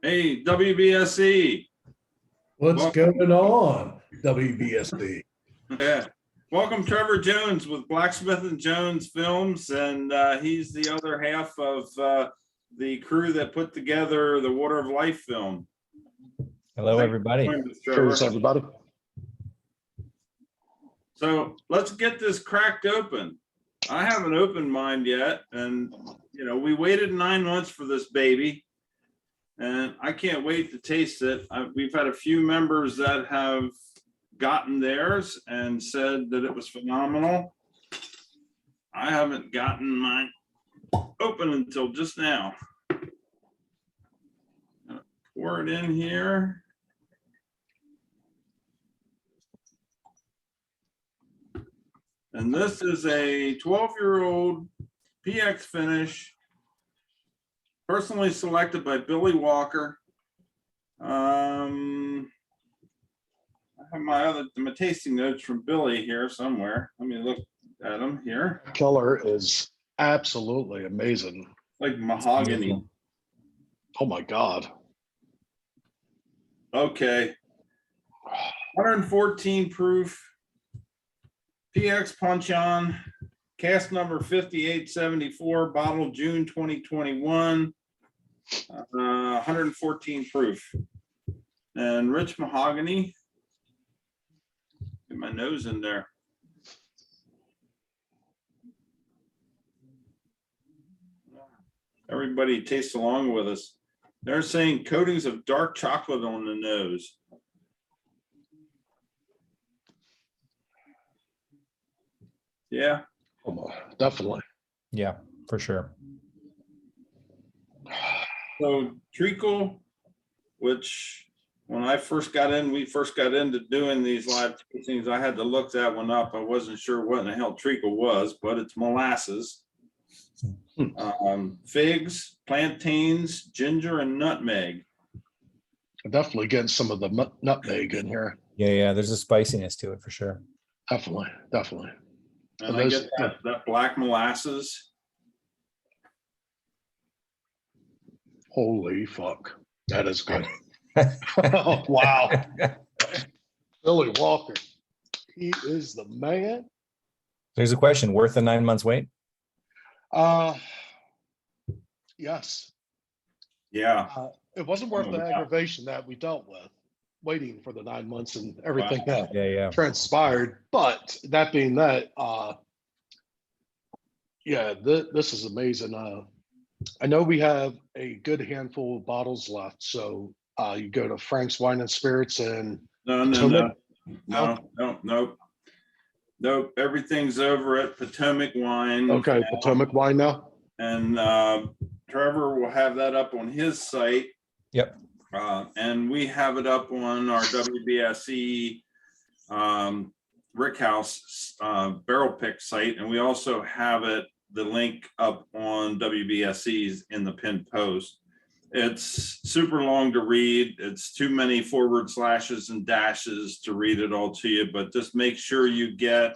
Hey, WBSE. What's going on, WBSE? Yeah. Welcome, Trevor Jones with Blacksmith and Jones Films, and he's the other half of the crew that put together the Water of Life film. Hello, everybody. Cheers, everybody. So let's get this cracked open. I haven't opened mine yet, and we waited 9 months for this baby, and I can't wait to taste it. We've had a few members that have gotten theirs and said that it was phenomenal. I haven't gotten mine open until just now. Pour it in here. And this is a 12-year-old PX finish, personally selected by Billy Walker. I have my tasting notes from Billy here somewhere. Let me look at them here. Color is absolutely amazing. Like mahogany. Oh my God. Okay. 114 proof. PX punch on, cast number 5874, bottle June 2021, 114 proof, and rich mahogany. Get my nose in there. Everybody taste along with us. They're saying coatings of dark chocolate on the nose. Yeah. Definitely. Yeah, for sure. So treacle, which when I first got in, we first got into doing these live tastings, I had to look that one up. I wasn't sure what in the hell treacle was, but it's molasses. Figs, plantains, ginger, and nutmeg. Definitely getting some of the nutmeg in here. Yeah, there's a spiciness to it for sure. Definitely. And I get that black molasses. Holy fuck. That is good. Oh, wow. Billy Walker. He is the man. There's a question, worth the 9 months wait? Yes. Yeah. It wasn't worth the aggravation that we dealt with, waiting for the 9 months and everything that Yeah. transpired. But that being that, this is amazing. I know we have a good handful of bottles left, so you go to Frank's Wine and Spirits and No. Everything's over at Potomac Wine. Okay, now. Potomac Wine now. And Trevor will have that up on his site. Yep. And we have it up on our WBSE Rickhouse barrel pick site, and we also have the link up on WBSE's in the pinned post. It's super long to read. It's too many forward slashes and dashes to read it all to you, but just make sure you get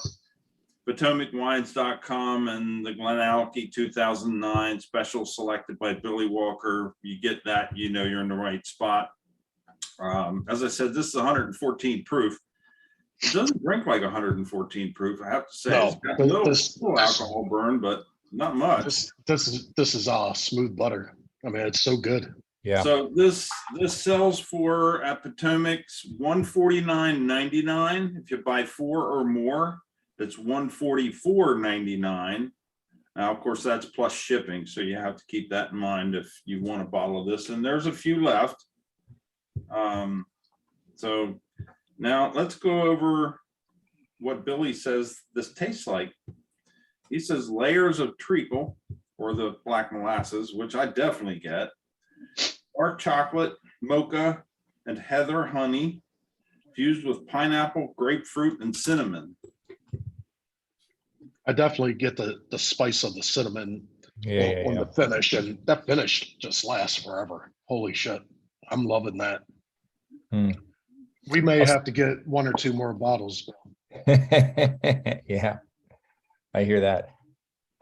PotomacWines.com and the GlenAllachie 2009 special selected by Billy Walker. You get that, you're in the right spot. As I said, this is 114 proof. It doesn't drink like 114 proof, I have to say. No, it's got a little alcohol burn, but not much. This is smooth butter. I mean, it's so good. Yeah. So this sells for at Potomac's $149.99. If you buy 4 or more, it's $144.99. Now, of course, that's plus shipping, so you have to keep that in mind if you want a bottle of this. And there's a few left. So now let's go over what Billy says this tastes like. He says layers of treacle, or the black molasses, which I definitely get, dark chocolate, mocha, and heather honey, fused with pineapple, grapefruit, and cinnamon. I definitely get the spice of the cinnamon on the finish, and that finish just lasts forever. Holy shit. I'm loving that. We may have to get 1 or 2 more bottles. Yeah, I hear that.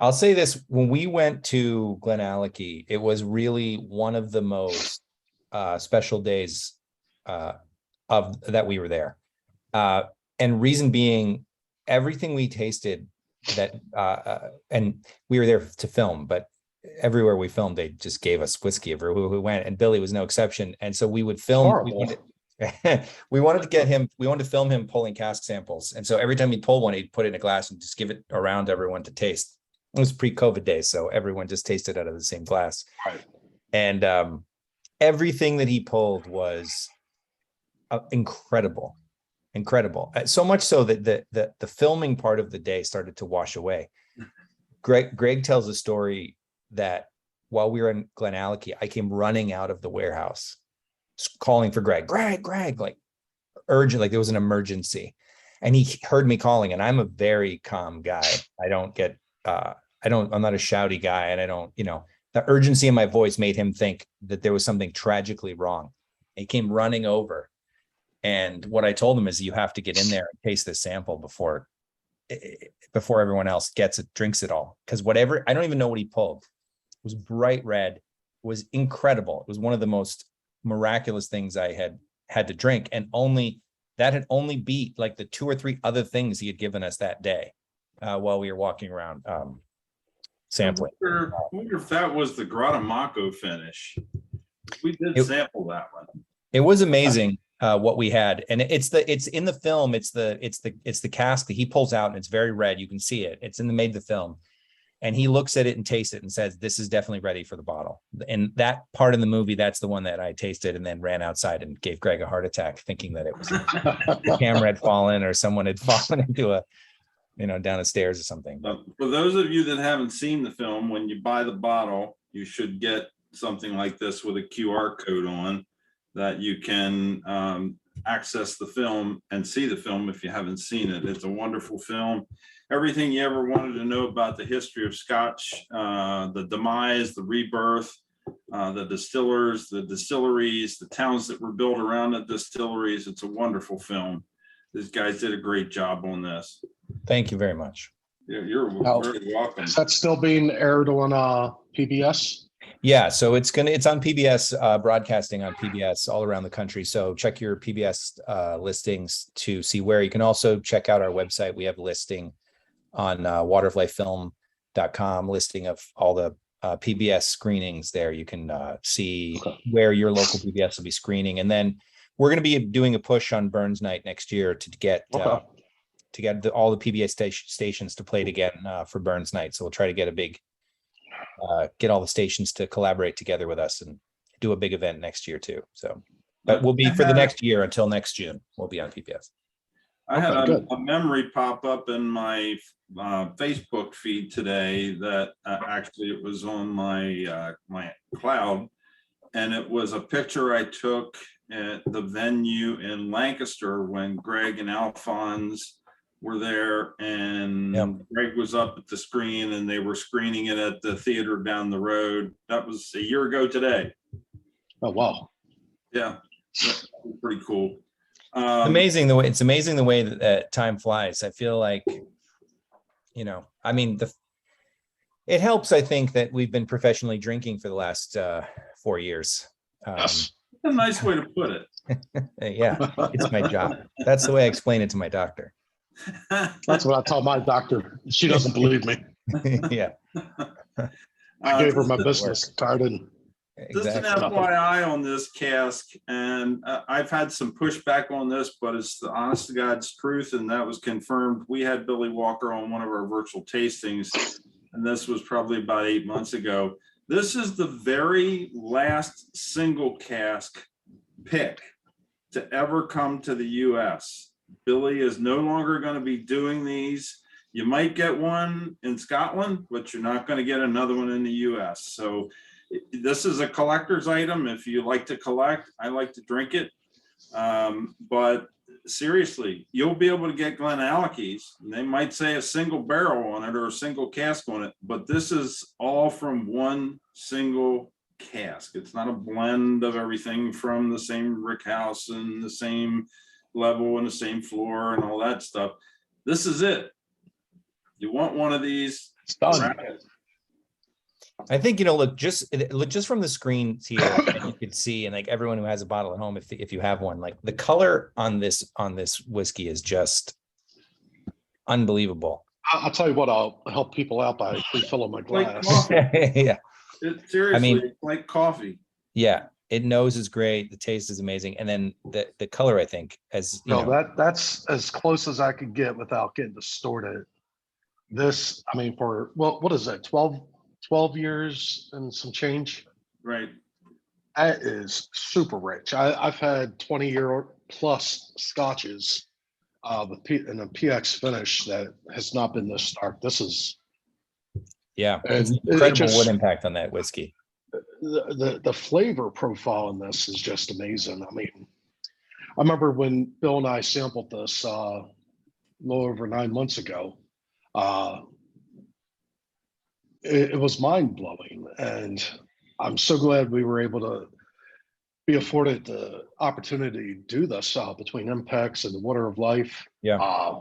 I'll say this, when we went to GlenAllachie, it was really one of the most special days of that we were there. And reason being, everything we tasted that, and we were there to film, but everywhere we filmed, they just gave us whiskey everywhere we went, and Billy was no exception. And so we would film. We wanted to film him pulling cask samples. And so every time he'd pull one, he'd put it in a glass and just give it around to everyone to taste. It was pre-COVID days, so everyone just tasted out of the same glass. Right. And everything that he pulled was incredible. So much so that the filming part of the day started to wash away. Greg tells a story that while we were in GlenAllachie, I came running out of the warehouse, calling for Greg, like urgent, like there was an emergency. And he heard me calling, and I'm a very calm guy. I'm not a shouty guy, and I don't, the urgency in my voice made him think that there was something tragically wrong. He came running over. And what I told him is, you have to get in there and taste this sample before everyone else drinks it all. Because whatever, I don't even know what he pulled. It was bright red. It was incredible. It was one of the most miraculous things I had to drink. And that had only beat like the 2 or 3 other things he had given us that day while we were walking around sampling. I wonder if that was the Grotamaco finish. We did sample that one. It was amazing. What we had, and it's in the film. It's the cask that he pulls out, and it's very red. You can see it. It's made the film, and he looks at it and tastes it and says, "This is definitely ready for the bottle." And that part in the movie, that's the one that I tasted, and then ran outside and gave Greg a heart attack, thinking that it was the camera had fallen or someone had fallen into down the stairs or something. For those of you that haven't seen the film, when you buy the bottle, you should get something like this with a QR code on, that you can access the film and see the film if you haven't seen it. It's a wonderful film. Everything you ever wanted to know about the history of Scotch, the demise, the rebirth, the distillers, the distilleries, the towns that were built around the distilleries. It's a wonderful film. These guys did a great job on this. Thank you very much. You're very welcome. Is that still being aired on PBS? Yeah, so it's on PBS, broadcasting on PBS all around the country. So check your PBS listings to see where. You can also check out our website. We have a listing on wateroflifefilm.com, listing of all the PBS screenings there. You can see where your local PBS will be screening. And then we're going to be doing a push on Burns Night next year to get all the PBS stations to play it again for Burns Night. So we'll try to get get all the stations to collaborate together with us and do a big event next year too. So, but we'll be for the next year until next June. We'll be on PBS. I had a memory pop up in my Facebook feed today that actually it was on my my cloud, and it was a picture I took at the venue in Lancaster when Greg and Alphonse were there, and Greg was up at the screen, and they were screening it at the theater down the road. That was a year ago today. Oh wow! Yeah, pretty cool. It's amazing the way that time flies. I feel like, I mean, it helps. I think that we've been professionally drinking for the last 4 years. That's a nice way to put it. Yeah, it's my job. That's the way I explain it to my doctor. That's what I tell my doctor. She doesn't believe me. Yeah. I gave her my business card and just an FYI on this cask, and I've had some pushback on this, but it's the honest to God's truth, and that was confirmed. We had Billy Walker on one of our virtual tastings, and this was probably about 8 months ago. This is the very last single cask pick to ever come to the U.S. Billy is no longer going to be doing these. You might get one in Scotland, but you're not going to get another one in the U.S. So this is a collector's item. If you like to collect, I like to drink it. But seriously, you'll be able to get GlenAllachie's. They might say a single barrel on it or a single cask on it, but this is all from one single cask. It's not a blend of everything from the same rick house and the same level and the same floor and all that stuff. This is it. You want one of these? It's done. I think, look just from the screens here, and you could see, and like everyone who has a bottle at home, if you have one, like the color on this whiskey is just unbelievable. I'll tell you what, I'll help people out by refilling my Like glass. coffee. Yeah. Seriously, it's like coffee. Yeah. It knows is great. The taste is amazing. And then the color, I think, as you know, that's as close as I could get without getting distorted. This, I mean, for, well, what is that? 12 years and some change. Right. That is super rich. I've had 20-year plus scotches in a PX finish that has not been this dark. This is, yeah, and incredible wood impact on that whiskey. The flavor profile in this is just amazing. I mean, I remember when Bill and I sampled this a little over 9 months ago. It was mind blowing, and I'm so glad we were able to be afforded the opportunity to do this between Impex and the Water of Life. Yeah.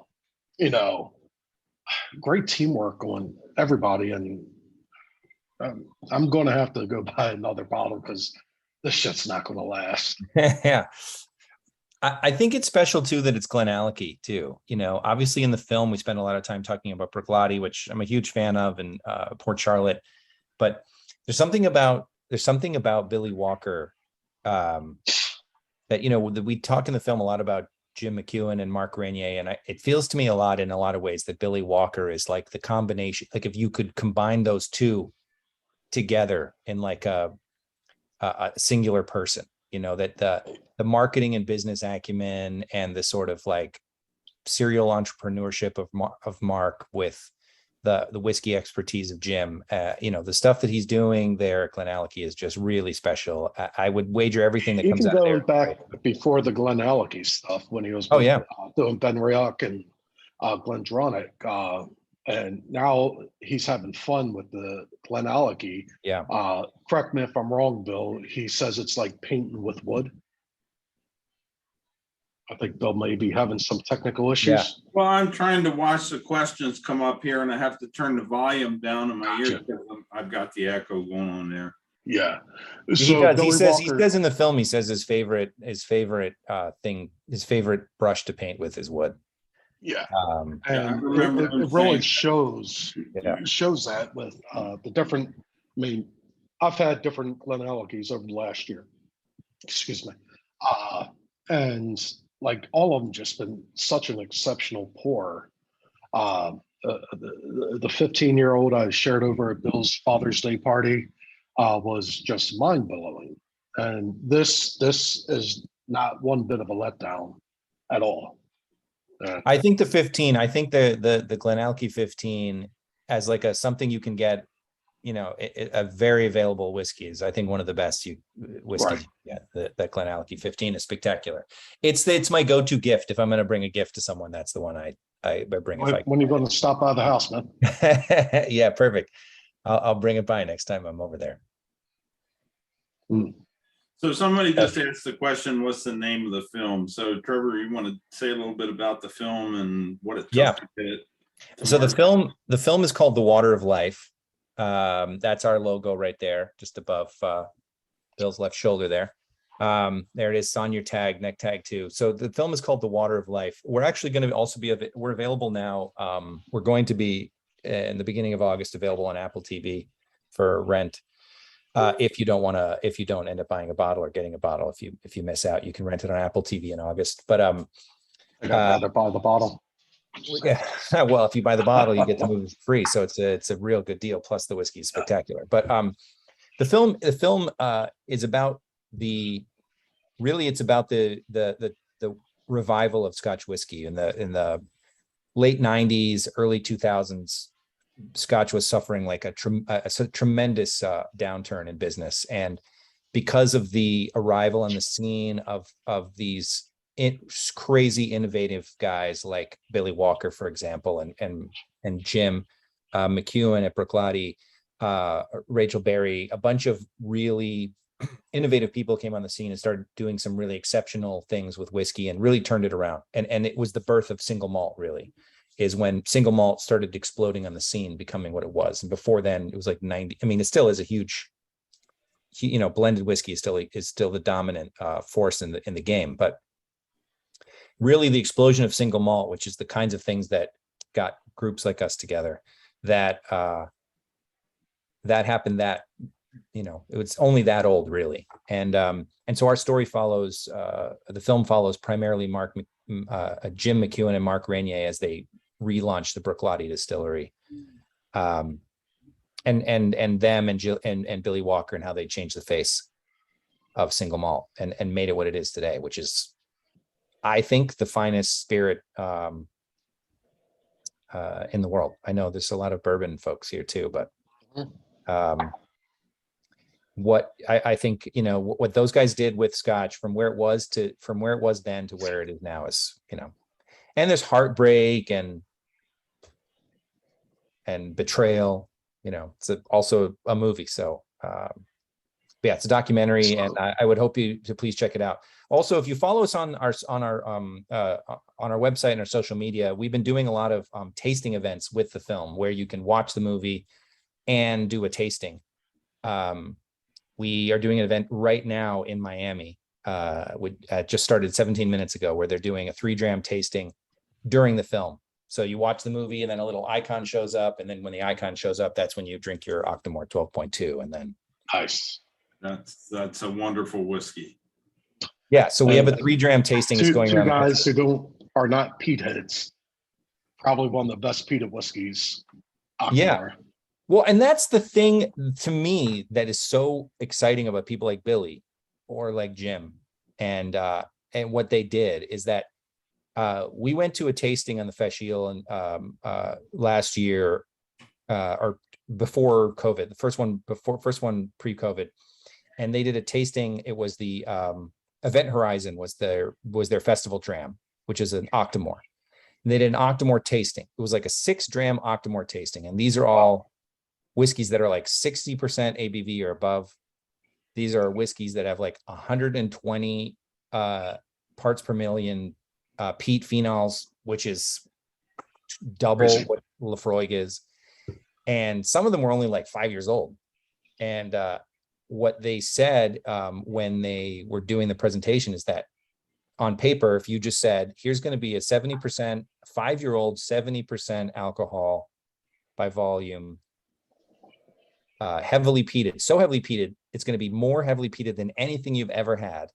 Great teamwork on everybody, and I'm going to have to go buy another bottle because this shit's not going to last. Yeah. I think it's special too that it's GlenAllachie too. Obviously in the film we spend a lot of time talking about Bruichladdich, which I'm a huge fan of, and Port Charlotte. But there's something about Billy Walker that that we talk in the film a lot about Jim McEwen and Mark Renier, and it feels to me a lot in a lot of ways that Billy Walker is like the combination. Like if you could combine those two together in like a singular person. That the marketing and business acumen and the sort of like serial entrepreneurship of Mark with the whiskey expertise of Jim, the stuff that he's doing there at GlenAllachie is just really special. I would wager everything that comes out of there. Back before the GlenAllachie stuff when he was doing Ben Rioch and GlenDronach, and now he's having fun with the GlenAllachie. Yeah. Correct me if I'm wrong, Bill. He says it's like painting with wood. I think Bill may be having some technical issues. Yeah. Well, I'm trying to watch the questions come up here, and I have to turn the volume down in my ear because I've got the echo going on there. Yeah. So he says in the film, he says his favorite brush to paint with is wood. Yeah. And it really shows that with the different, I mean, I've had different GlenAllachies over the last year. Excuse me. And like all of them just been such an exceptional pour. The 15-year-old I shared over at Bill's Father's Day party was just mind-blowing. And this is not one bit of a letdown at all. I think the GlenAllachie 15 as like something you can get, a very available whiskey is, I think, one of the best whiskeys. Right. Yeah, that GlenAllachie 15 is spectacular. It's my go-to gift. If I'm going to bring a gift to someone, that's the one I bring. When you're going to stop by the house, man. Yeah, perfect. I'll bring it by next time I'm over there. So somebody just asked the question, what's the name of the film? So Trevor, you want to say a little bit about the film and what it took to get it? So the film is called The Water of Life. That's our logo right there, just above Bill's left shoulder there. There it is on your tag, neck tag too. So the film is called The Water of Life. We're actually going to also we're available now. We're going to be in the beginning of August available on Apple TV for rent. If you don't end up buying a bottle or getting a bottle, if you miss out, you can rent it on Apple TV in August. But I'd rather buy the bottle. Yeah, well, if you buy the bottle, you get the movie free, so it's a real good deal. Plus, the whiskey is spectacular. But the film is about it's about the revival of Scotch whiskey in the late 90s, early 2000s. Scotch was suffering like a tremendous downturn in business, and because of the arrival on the scene of these crazy innovative guys like Billy Walker, for example, and Jim McEwen at Bruichladdich, Rachel Berry, a bunch of really innovative people came on the scene and started doing some really exceptional things with whiskey and really turned it around. And it was the birth of single malt, really. is when single malt started exploding on the scene, becoming what it was. And before then, it was like 90. I mean, it still is a huge, blended whiskey is still the dominant force in the game. But really, the explosion of single malt, which is the kinds of things that got groups like us together, that happened. That it was only that old, really. And so our story follows. The film follows primarily Jim McEwen and Mark Renier as they relaunched the Bruichladdich distillery, and them and Billy Walker, and how they changed the face of single malt and made it what it is today, which is, I think, the finest spirit in the world. I know there's a lot of bourbon folks here too, but what I think, what those guys did with Scotch from where it was then to where it is now is, and there's heartbreak and betrayal, it's also a movie. So, yeah, it's a documentary, and I would hope you to please check it out. Also, if you follow us on our website and our social media, we've been doing a lot of tasting events with the film where you can watch the movie and do a tasting. We are doing an event right now in Miami. We just started 17 minutes ago, where they're doing a 3-dram tasting during the film. So you watch the movie, and then a little icon shows up, and then when the icon shows up, that's when you drink your Octomore 12.2, and then. Nice. That's a wonderful whiskey. Yeah, so we have a 3-dram tasting. It's going two around. Guys who are not peat heads. Probably one of the best peated whiskeys. Octomore. Yeah. Well, and that's the thing to me that is so exciting about people like Billy or like Jim, and what they did is that we went to a tasting on the Feshiel and last year, or before COVID, the first one pre-COVID, and they did a tasting. It was the Event Horizon was their festival dram, which is an Octomore. And they did an Octomore tasting. It was like a 6-dram Octomore tasting, and these are all whiskeys that are like 60% ABV or above. These are whiskeys that have like 120 parts per million peat phenols, which is double what Lafroig is. And some of them were only like 5 years old. And what they said when they were doing the presentation is that on paper, if you just said, here's going to be a 70%, 5-year-old, 70% alcohol by volume, heavily peated, so heavily peated, it's going to be more heavily peated than anything you've ever had.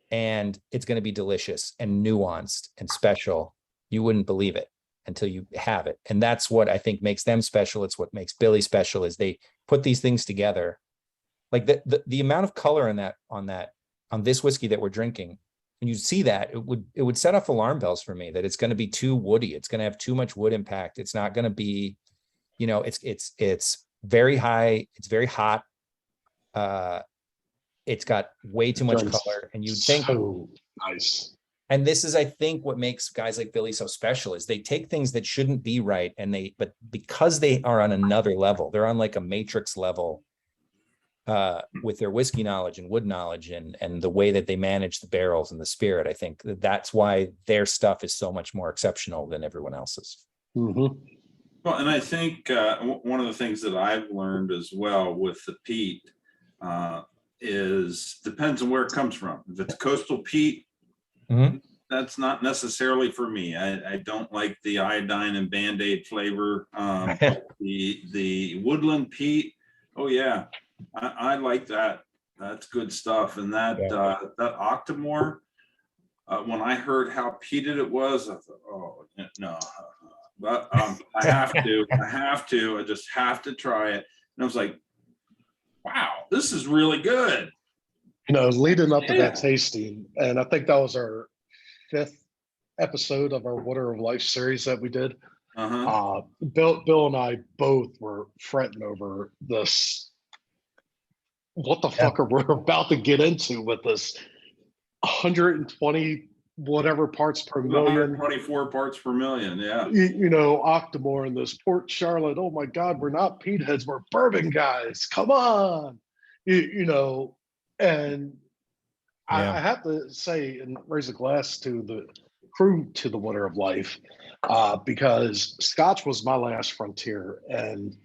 And it's going to be delicious and nuanced and special. You wouldn't believe it until you have it. And that's what I think makes them special. It's what makes Billy special, is they put these things together. Like the amount of color on this whiskey that we're drinking, and you see that, it would set off alarm bells for me that it's going to be too woody. It's going to have too much wood impact. It's not going to be, it's very high. It's very hot. It's got way too much color, and you'd think, so nice. And this is, I think, what makes guys like Billy so special, is they take things that shouldn't be right, but because they are on another level, they're on like a matrix level with their whiskey knowledge and wood knowledge and the way that they manage the barrels and the spirit. I think that's why their stuff is so much more exceptional than everyone else's. Mm-hmm. Well, and I think one of the things that I've learned as well with the peat is depends on where it comes from. If it's coastal peat, mm-hmm. That's not necessarily for me. I don't like the iodine and Band-Aid flavor. The woodland peat, oh yeah, I like that. That's good stuff. And that Octomore, when I heard how peated it was, I thought, oh no. But I just have to try it. And I was like, wow, this is really good. Leading up to that tasting, and I think that was our 5th episode of our Water of Life series that we did. Bill and I both were fretting over this. What the fuck are we about to get into with this 120 whatever parts per million, 124 parts per million, yeah. Octomore and this Port Charlotte. Oh my God, we're not peat heads, we're bourbon guys. Come on, and I have to say and raise a glass to crew to the water of life, because Scotch was my last frontier, and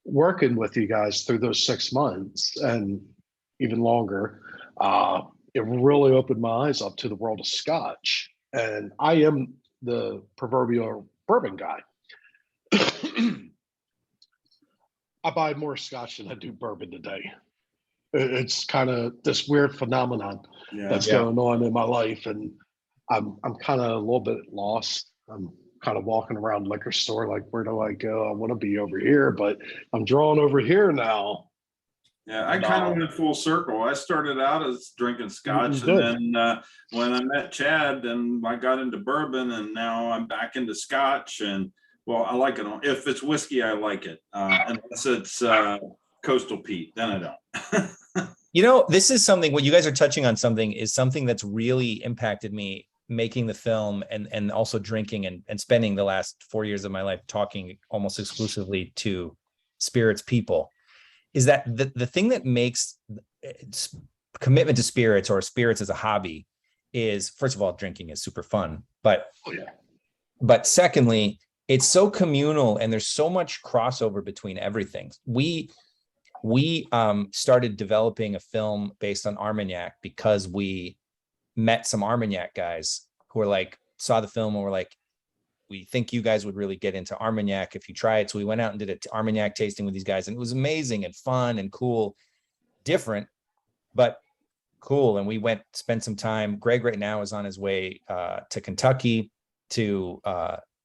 working with you guys through those 6 months and even longer, it really opened my eyes up to the world of Scotch. And I am the proverbial bourbon guy. I buy more Scotch than I do bourbon today. It's kind of this weird phenomenon that's going on in my life, and I'm kind of a little bit lost. I'm kind of walking around liquor store like, where do I go? I want to be over here, but I'm drawn over here now. Yeah, I kind of went full circle. I started out as drinking Scotch, and then when I met Chad, then I got into bourbon, and now I'm back into Scotch. And well, I like it. If it's whiskey, I like it. Unless it's Coastal Pete, then I don't. You know, this is something, what you guys are touching on is something that's really impacted me making the film, and also drinking and spending the last 4 years of my life talking almost exclusively to spirits people, is that the thing that makes commitment to spirits, or spirits as a hobby, is, first of all, drinking is super fun, but secondly, it's so communal, and there's so much crossover between everything. We started developing a film based on Armagnac because we met some Armagnac guys who were like, saw the film and were like, we think you guys would really get into Armagnac if you try it. So we went out and did an Armagnac tasting with these guys, and it was amazing and fun and cool, different, but cool. And we spent some time. Greg right now is on his way to Kentucky to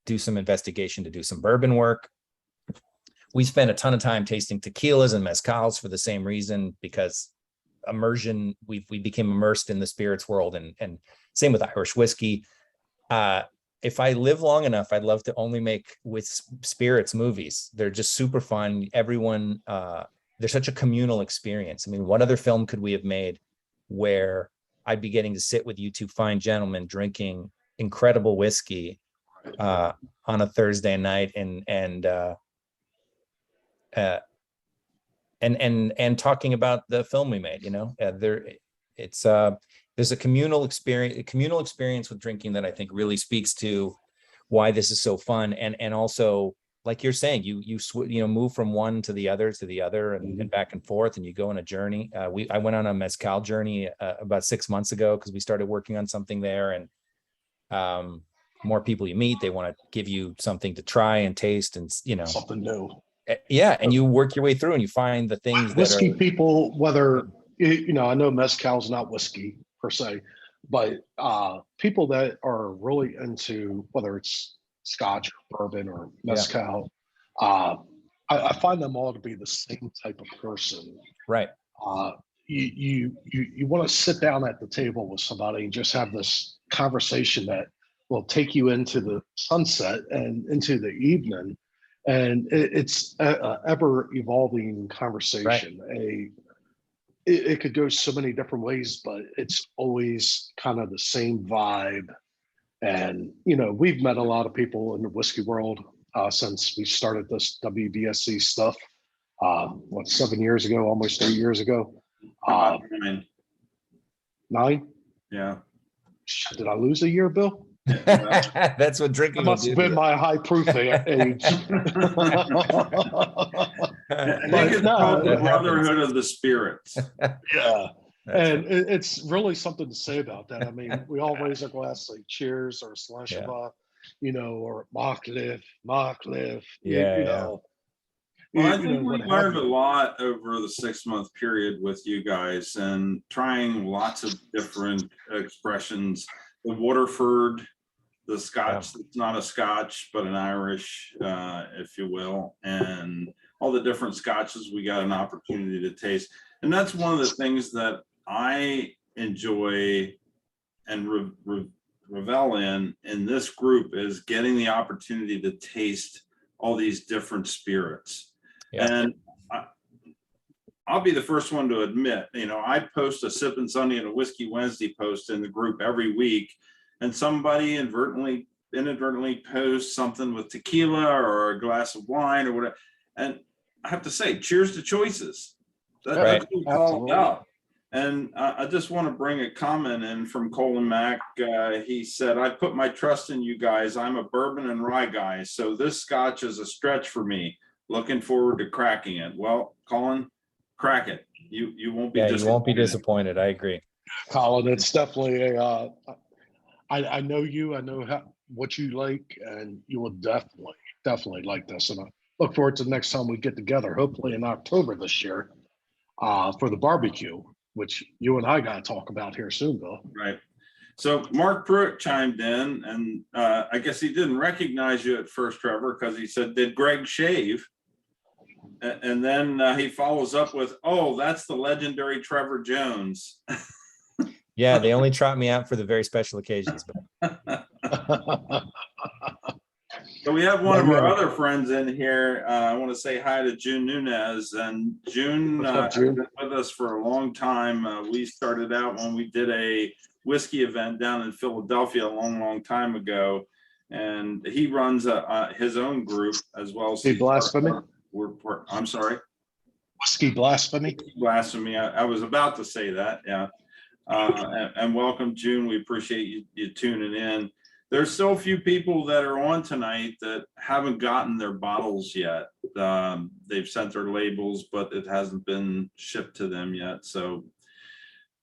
do some investigation, to do some bourbon work. We spent a ton of time tasting tequilas and mezcals for the same reason, because immersion, we became immersed in the spirits world, and same with Irish whiskey. If I live long enough, I'd love to only make with spirits movies. They're just super fun. Everyone, they're such a communal experience. I mean, what other film could we have made where I'd be getting to sit with you two fine gentlemen drinking incredible whiskey on a Thursday night and talking about the film we made, you know? There's a communal experience with drinking that I think really speaks to why this is so fun. And also, like you're saying, you move from one to the other and back and forth, and you go on a journey. I went on a mezcal journey about 6 months ago, because we started working on something there, and more people you meet, they want to give you something to try and taste, and something new. Yeah, and you work your way through, and you find the things whiskey people, whether I know mezcal's not whiskey per se, but people that are really into whether it's Scotch, bourbon, or mezcal, I find them all to be the same type of person. Right. You want to sit down at the table with somebody and just have this conversation that will take you into the sunset and into the evening. And it's an ever evolving conversation. Right. It could go so many different ways, but it's always kind of the same vibe. And, we've met a lot of people in the whiskey world since we started this WBSE stuff, 7 years ago, almost 8 years ago. 9? Yeah. Did I lose a year, Bill? That's what drinking must have been my high proof age. I think it's called the brotherhood of the spirits. Yeah. And it's really something to say about that. I mean, we all raise our glass, say cheers or Slashava, or Machliff. Well, I think we learned a lot over the 6-month period with you guys, and trying lots of different expressions. The Waterford, the Scotch, it's not a Scotch, but an Irish, if you will, and all the different Scotches we got an opportunity to taste. And that's one of the things that I enjoy and revel in this group, is getting the opportunity to taste all these different spirits. And I'll be the first one to admit, I post a Sippin' Sunday and a Whiskey Wednesday post in the group every week, and somebody inadvertently posts something with tequila or a glass of wine or whatever. And I have to say, cheers to choices. That's what it's all about. And I just want to bring a comment in from Colin Mack. He said, I put my trust in you guys. I'm a bourbon and rye guy, so this scotch is a stretch for me. Looking forward to cracking it. Well, Colin, crack it. You won't be disappointed. You won't be disappointed. I agree. Colin, it's definitely a, I know you, I know what you like, and you will definitely like this. And I look forward to the next time we get together, hopefully in October this year, for the barbecue, which you and I got to talk about here soon, Bill. Right. So Mark Pruitt chimed in, and I guess he didn't recognize you at first, Trevor, because he said, did Greg shave? And then he follows up with, oh, that's the legendary Trevor Jones. Yeah, they only trot me out for the very special occasions. So we have one of our other friends in here. I want to say hi to June Nunez. And June has been with us for a long time. We started out when we did a whiskey event down in Philadelphia a long time ago. And he runs his own group as well. Whiskey Blasphemy? I'm sorry? Whiskey Blasphemy? Blasphemy. I was about to say that, yeah. And welcome, June. We appreciate you tuning in. There's still a few people that are on tonight that haven't gotten their bottles yet. They've sent their labels, but it hasn't been shipped to them yet. So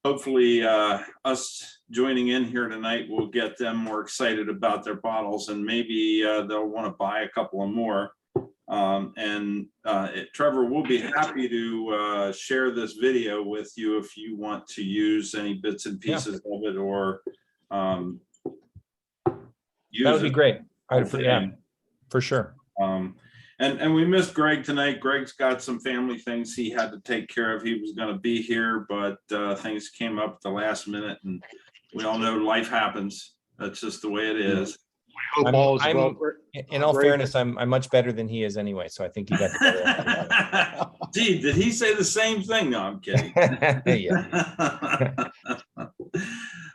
hopefully us joining in here tonight will get them more excited about their bottles, and maybe they'll want to buy a couple of more. Trevor, we'll be happy to share this video with you if you want to use any bits and pieces of it, or that would be great. For sure. And we missed Greg tonight. Greg's got some family things he had to take care of. He was going to be here, but things came up at the last minute, and we all know life happens. That's just the way it is. In all fairness, I'm much better than he is anyway, so I think he got the better. Gee, did he say the same thing? No, I'm kidding.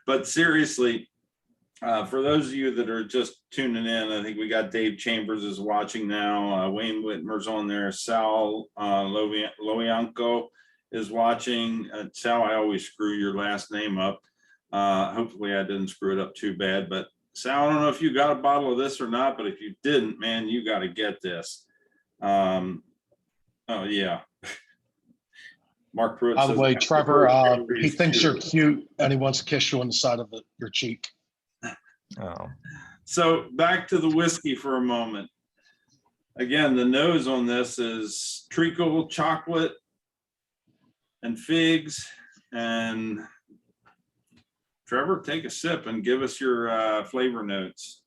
But seriously, for those of you that are just tuning in, I think we got Dave Chambers is watching now. Wayne Whitmer's on there. Sal Loianco is watching. Sal, I always screw your last name up. Hopefully I didn't screw it up too bad, but Sal, I don't know if you got a bottle of this or not, but if you didn't, man, you got to get this. Oh yeah. Mark Pruitt. By the way, Trevor, he thinks you're cute and he wants to kiss you on the side of your cheek. Oh. So back to the whiskey for a moment. Again, the nose on this is treacle, chocolate, and figs. And Trevor, take a sip and give us your flavor notes.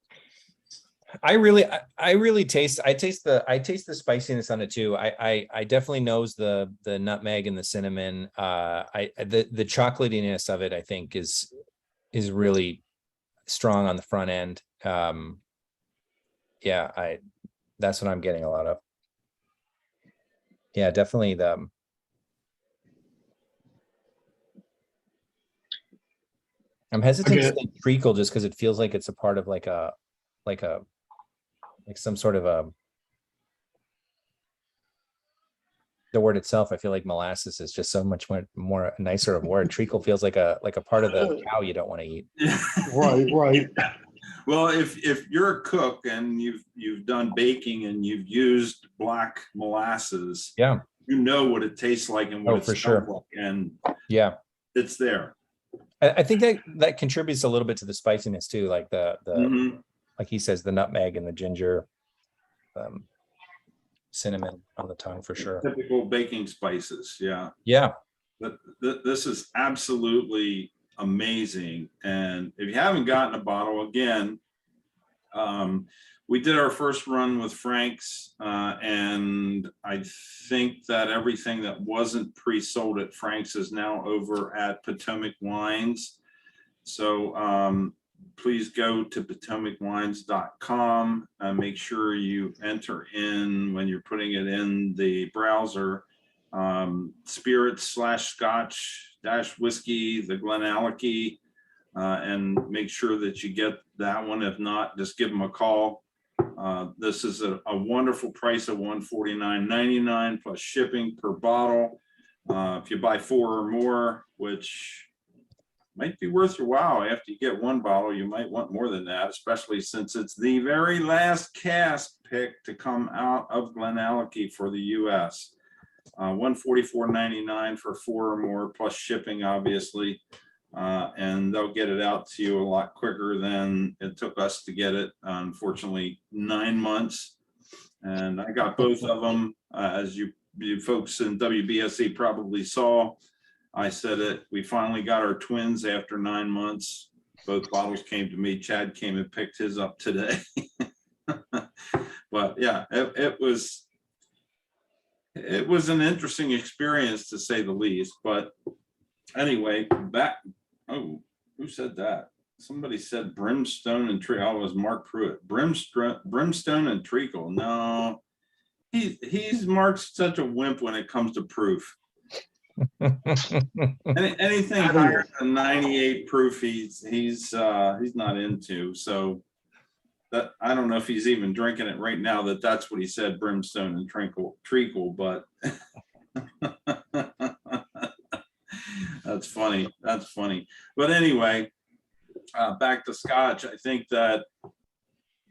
I taste the spiciness on it too. I definitely nose the nutmeg and the cinnamon. The chocolatiness of it, I think, is really strong on the front end. That's what I'm getting a lot of. Yeah, definitely I'm hesitant to say treacle just because it feels like it's a part of like some sort of the word itself. I feel like molasses is just so much more nicer of a word. Treacle feels like a part of the cow you don't want to eat. Right. Well, if you're a cook and you've done baking and you've used black molasses, yeah, you know what it tastes like and what for sure. like, and yeah, it's there. I think that contributes a little bit to the spiciness too, like the like he says, the nutmeg and the ginger, cinnamon on the tongue for sure. Typical baking spices, yeah. But this is absolutely amazing. And if you haven't gotten a bottle, again, we did our first run with Frank's, and I think that everything that wasn't pre-sold at Frank's is now over at Potomac Wines. So please go to potomac-wines.com and make sure you enter in, when you're putting it in the browser, spirits/scotch-whiskey, the GlenAllachie, and make sure that you get that one. If not, just give them a call. This is a wonderful price of $149.99 plus shipping per bottle. If you buy 4 or more, which might be worth your while. After you get one bottle, you might want more than that, especially since it's the very last cask pick to come out of GlenAllachie for the US. $144.99 for 4 or more, plus shipping, obviously. And they'll get it out to you a lot quicker than it took us to get it. Unfortunately, 9 months. And I got both of them, as you folks in WBSE probably saw. I said it, we finally got our twins after 9 months. Both bottles came to me. Chad came and picked his up today. But yeah, it was an interesting experience, to say the least. But anyway, back, oh, who said that? Somebody said brimstone and treacle. Oh, it was Mark Pruitt. Brimstone and treacle. No, he's Mark's such a wimp when it comes to proof. Anything higher than 98 proof, he's not into. So that, I don't know if he's even drinking it right now. That's what he said, brimstone and treacle. But that's funny. That's funny. But anyway, back to Scotch. I think that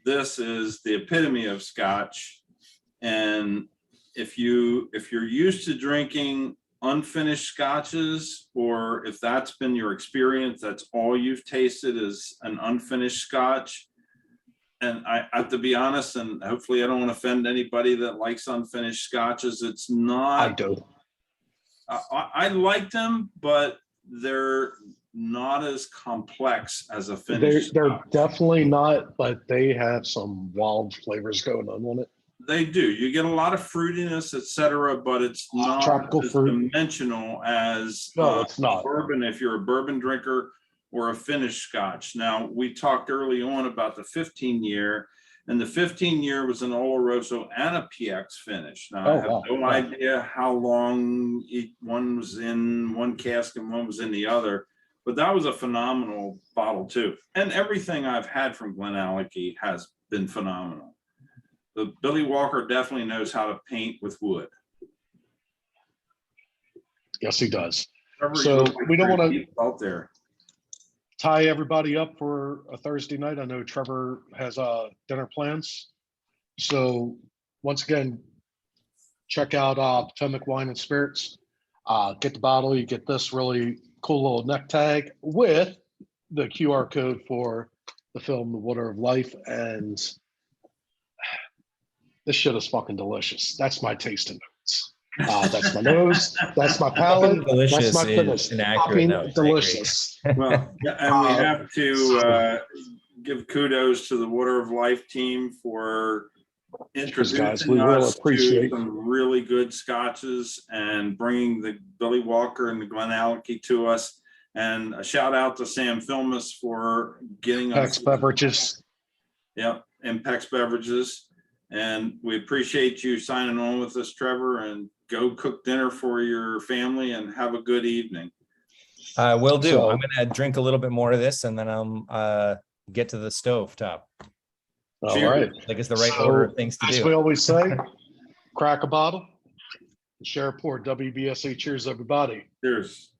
this is the epitome of Scotch, and if you're used to drinking unfinished scotches, or if that's been your experience, that's all you've tasted is an unfinished Scotch. And I have to be honest, and hopefully I don't want to offend anybody that likes unfinished scotches. It's not. I do. I like them, but they're not as complex as a finished. They're definitely not, but they have some wild flavors going on it. They do. You get a lot of fruitiness, etc., but it's not tropical as fruit dimensional as it's not. bourbon, if you're a bourbon drinker, or a finished Scotch. Now, we talked early on about the 15-year, and the 15-year was an Oloroso and a PX finish. Now, I have no idea how long one was in one cask and one was in the other, but that was a phenomenal bottle too. And everything I've had from GlenAllachie has been phenomenal. The Billy Walker definitely knows how to paint with wood. Yes, he does. Trevor, so we don't want to out there tie everybody up for a Thursday night. I know Trevor has dinner plans. So once again, check out Potomac Wine and Spirits. Get the bottle. You get this really cool little neck tag with the QR code for the film The Water of Life. And this shit is fucking delicious. That's my tasting notes. That's my nose. That's my palate. That's my finish. Delicious. Well, and we have to give kudos to the Water of Life team for introducing us to some really good scotches and bringing the Billy Walker and the GlenAllachie to us. And a shout out to Sam Filmus for getting us Pex Beverages. Yep, and Pex Beverages. And we appreciate you signing on with us, Trevor, and go cook dinner for your family and have a good evening. Will do. So, I'm going to drink a little bit more of this and then I'll get to the stove top. All right. I think it's the right order of things to do. As we always say, crack a bottle, share a pour. WBSE. Cheers, everybody. Cheers.